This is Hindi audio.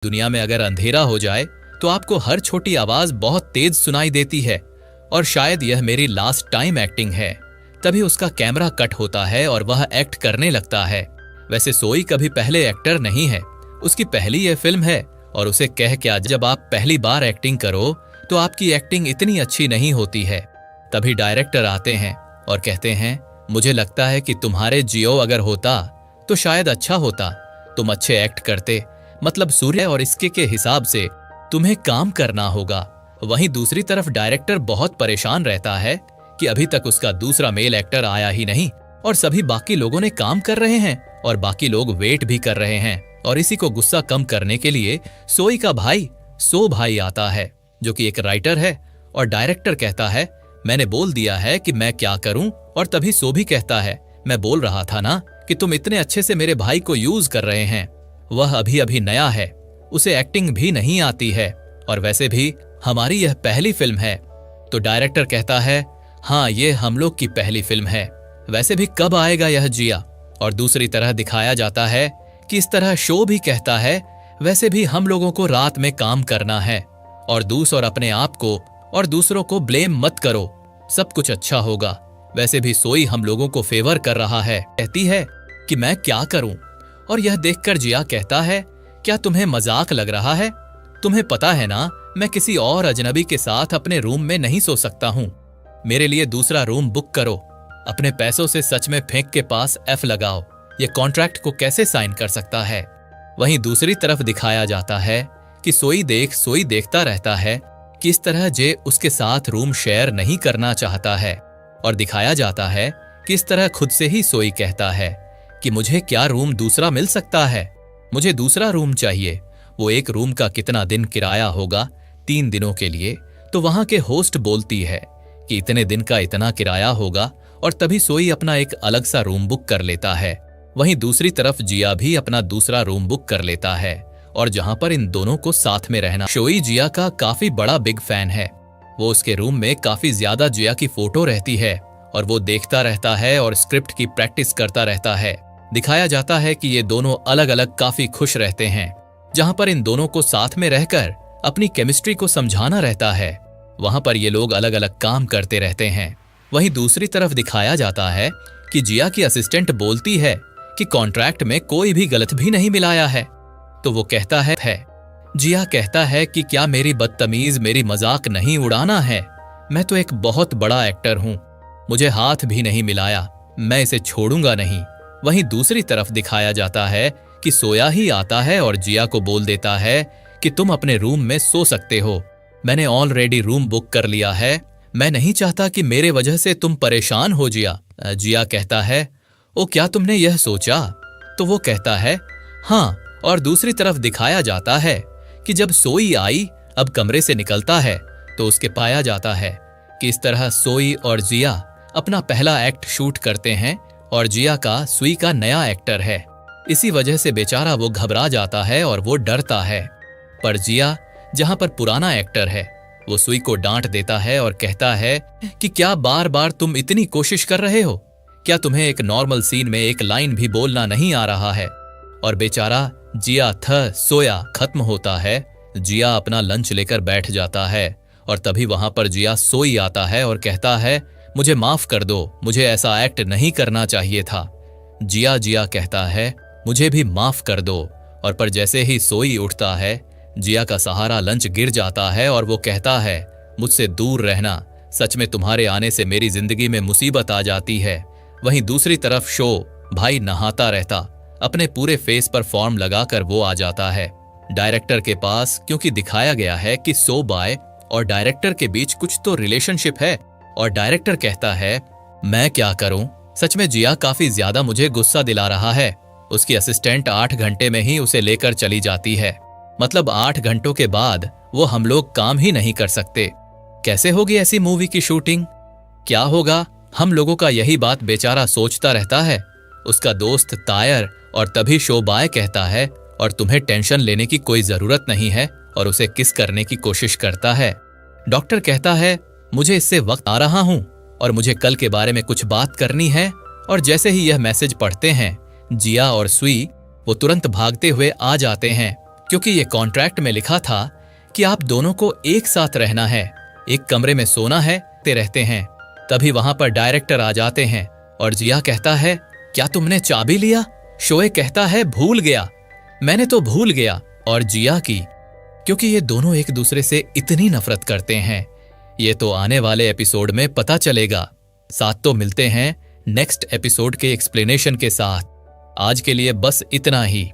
दुनिया में अगर अंधेरा हो जाए तो आपको हर छोटी आवाज बहुत तेज सुनाई देती है और शायद यह मेरी लास्ट टाइम एक्टिंग है। तभी उसका कैमरा कट होता है और वह एक्ट करने लगता है। वैसे सोई कभी पहले एक्टर नहीं है, उसकी पहली यह फिल्म है और उसे कह क्या, जब आप पहली बार एक्टिंग करो तो आपकी एक्टिंग इतनी अच्छी नहीं होती है। तभी डायरेक्टर आते हैं और कहते हैं, मुझे लगता है कि तुम्हारे जियो अगर होता तो शायद अच्छा होता, तुम अच्छे एक्ट करते, मतलब सूर्य और इसके के हिसाब से तुम्हें काम करना होगा। वहीं दूसरी तरफ डायरेक्टर बहुत परेशान रहता है कि अभी तक उसका दूसरा मेल एक्टर आया ही नहीं और सभी बाकी लोगों ने काम कर रहे हैं और बाकी लोग वेट भी कर रहे हैं। और इसी को गुस्सा कम करने के लिए सोई का भाई सो भाई आता है, जो कि एक राइटर है, और डायरेक्टर कहता है, मैंने बोल दिया है कि मैं क्या करूं। और तभी सो भी कहता है, मैं बोल रहा था ना कि तुम इतने अच्छे से मेरे भाई को यूज कर रहे हैं। वह अभी अभी नया है, उसे एक्टिंग भी नहीं आती है और वैसे भी हमारी यह पहली फिल्म है। तो डायरेक्टर कहता है, हाँ ये हम लोग की पहली फिल्म है, वैसे भी कब आएगा यह जिया। और दूसरी तरह दिखाया जाता है कि इस तरह शो भी कहता है, वैसे भी हम लोगों को रात में काम करना है और अपने आप को और दूसरों को ब्लेम मत करो, सब कुछ अच्छा होगा। वैसे भी सोई हम लोगों को फेवर कर रहा है, कहती है कि मैं क्या करूं। और यह देखकर जिया कहता है, क्या तुम्हें मजाक लग रहा है? तुम्हें पता है ना मैं किसी और अजनबी के साथ अपने रूम में नहीं सो सकता हूं। मेरे लिए दूसरा रूम बुक करो। अपने पैसों से सच में फेंक के पास एफ लगाओ। ये कॉन्ट्रैक्ट को कैसे साइन कर सकता है? वहीं दूसरी तरफ दिखाया जाता है कि सोई देखता रहता है कि इस तरह जे उसके साथ रूम शेयर नहीं करना चाहता है। और दिखाया जाता है कि इस तरह खुद से ही सोई कहता है कि मुझे क्या रूम दूसरा मिल सकता है, मुझे दूसरा रूम चाहिए। वो एक रूम का कितना दिन किराया होगा? 3 दिनों के लिए। तो वहां के होस्ट बोलती है कि इतने दिन का इतना किराया होगा और तभी सोई अपना एक अलग सा रूम बुक कर लेता है। वहीं दूसरी तरफ जिया भी अपना दूसरा रूम बुक कर लेता है और जहां पर इन दोनों को साथ में रहना। सोई जिया का काफी बड़ा बिग फैन है। वो उसके रूम में काफी ज्यादा जिया की फोटो रहती है और वो देखता रहता है और स्क्रिप्ट की प्रैक्टिस करता रहता है। दिखाया जाता है कि ये दोनों अलग अलग काफी खुश रहते हैं, जहां पर इन दोनों को साथ में रहकर अपनी केमिस्ट्री को समझाना रहता है। वहां पर ये लोग अलग अलग काम करते रहते हैं। वहीं दूसरी तरफ दिखाया जाता है कि जिया की असिस्टेंट बोलती है कि कॉन्ट्रैक्ट में कोई भी गलत भी नहीं मिलाया है। तो वो कहता है। जिया कहता है कि क्या मेरी बदतमीज मेरी मजाक नहीं उड़ाना है? मैं तो एक बहुत बड़ा एक्टर हूं, मुझे हाथ भी नहीं मिलाया, मैं इसे छोड़ूंगा नहीं। वहीं दूसरी तरफ दिखाया जाता है कि सोया ही आता है और जिया को बोल देता है कि तुम अपने रूम में सो सकते हो, मैंने ऑलरेडी रूम बुक कर लिया है, मैं नहीं चाहता कि मेरे वजह से तुम परेशान हो। जिया कहता है, ओ क्या तुमने यह सोचा? तो वो कहता है, हाँ। और दूसरी तरफ दिखाया जाता है कि जब सोई आई अब कमरे से निकलता है तो उसके पाया जाता है कि इस तरह सोई और जिया अपना पहला एक्ट शूट करते हैं और जिया का सुई का नया एक्टर है। इसी वजह से बेचारा वो घबरा जाता है और वो डरता है। पर जिया जहां पर पुराना एक्टर है वो सुई को डांट देता है और कहता है कि क्या बार बार तुम इतनी कोशिश कर रहे हो? क्या तुम्हें एक नॉर्मल सीन में एक लाइन भी बोलना नहीं आ रहा है? और बेचारा जिया सोया खत्म होता है। जिया अपना लंच लेकर बैठ जाता है और तभी वहां पर जिया सोई आता है और कहता है, मुझे माफ कर दो, मुझे ऐसा एक्ट नहीं करना चाहिए था। जिया कहता है, मुझे भी माफ कर दो। और पर जैसे ही सोई उठता है जिया का सहारा लंच गिर जाता है और वो कहता है, मुझसे दूर रहना, सच में तुम्हारे आने से मेरी जिंदगी में मुसीबत आ जाती है। वहीं दूसरी तरफ शो भाई नहाता रहता, अपने पूरे फेस पर फॉर्म लगाकर वो आ जाता है डायरेक्टर के पास, क्योंकि दिखाया गया है कि सो बाय और डायरेक्टर के बीच कुछ तो रिलेशनशिप है। और डायरेक्टर कहता है, मैं क्या करूं, सच में जिया काफी ज्यादा मुझे गुस्सा दिला रहा है। उसकी असिस्टेंट 8 घंटे में ही उसे लेकर चली जाती है, मतलब 8 घंटों के बाद वो हम लोग काम ही नहीं कर सकते। कैसे होगी ऐसी मूवी की शूटिंग? क्या होगा हम लोगों का? यही बात बेचारा सोचता रहता है। उसका दोस्त तायर और तभी शोबाय कहता है, और तुम्हें टेंशन लेने की कोई जरूरत नहीं है, और उसे किस करने की कोशिश करता है। डॉक्टर कहता है, मुझे इससे वक्त आ रहा हूं और मुझे कल के बारे में कुछ बात करनी है। और जैसे ही यह मैसेज पढ़ते हैं जिया और सुई वो तुरंत भागते हुए आ जाते हैं, क्योंकि ये कॉन्ट्रैक्ट में लिखा था कि आप दोनों को एक साथ रहना है, एक कमरे में सोना है, ते रहते हैं। तभी वहां पर डायरेक्टर आ जाते हैं और जिया कहता है, क्या तुमने चाबी लिया? शोए कहता है, भूल गया, मैंने तो भूल गया। और जिया की, क्योंकि ये दोनों एक दूसरे से इतनी नफरत करते हैं। ये तो आने वाले एपिसोड में पता चलेगा। साथ तो मिलते हैं नेक्स्ट एपिसोड के एक्सप्लेनेशन के साथ। आज के लिए बस इतना ही।